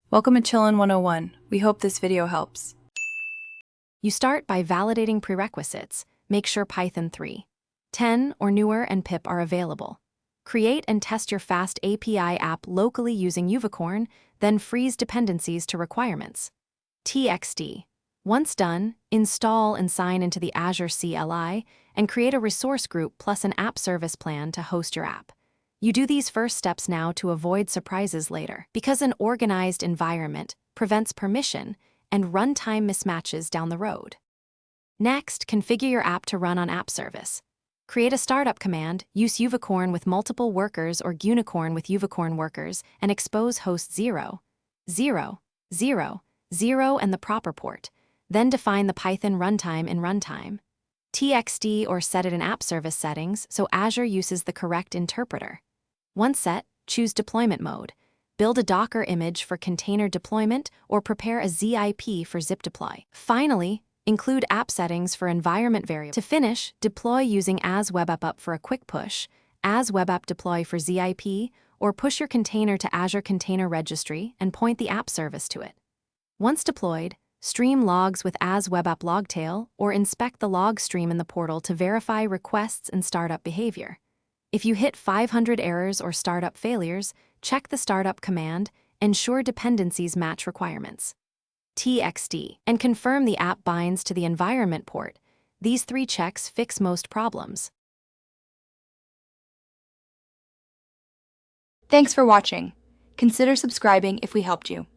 Welcome to Chillin' 101. We hope this video helps. You start by validating prerequisites. Make sure Python 3.10 or newer and pip are available. Create and test your Fast API app locally using Unicorn, then freeze dependencies to requirements. TXT. Once done, install and sign into the Azure CLI and create a resource group plus an app service plan to host your app. You do these first steps now to avoid surprises later, because an organized environment prevents permission and runtime mismatches down the road. Next, configure your app to run on App Service. Create a startup command, use Unicorn with multiple workers or Unicorn with Unicorn workers, and expose host 0, 0, 0, 0 and the proper port. Then define the Python runtime in runtime. TXT or set it in App Service settings so Azure uses the correct interpreter. Once set, choose deployment mode. Build a Docker image for container deployment or prepare a zip for zip deploy. Finally, include app settings for environment variables. To finish, deploy using as web app up for a quick push, as web app deploy for zip, or push your container to Azure Container Registry and point the app service to it. Once deployed, stream logs with as web app logtail or inspect the log stream in the portal to verify requests and startup behavior. If you hit 500 errors or startup failures, check the startup command, ensure dependencies match requirements. TXT, and confirm the app binds to the environment port. These 3 checks fix most problems. Thanks for watching. Consider subscribing if we helped you.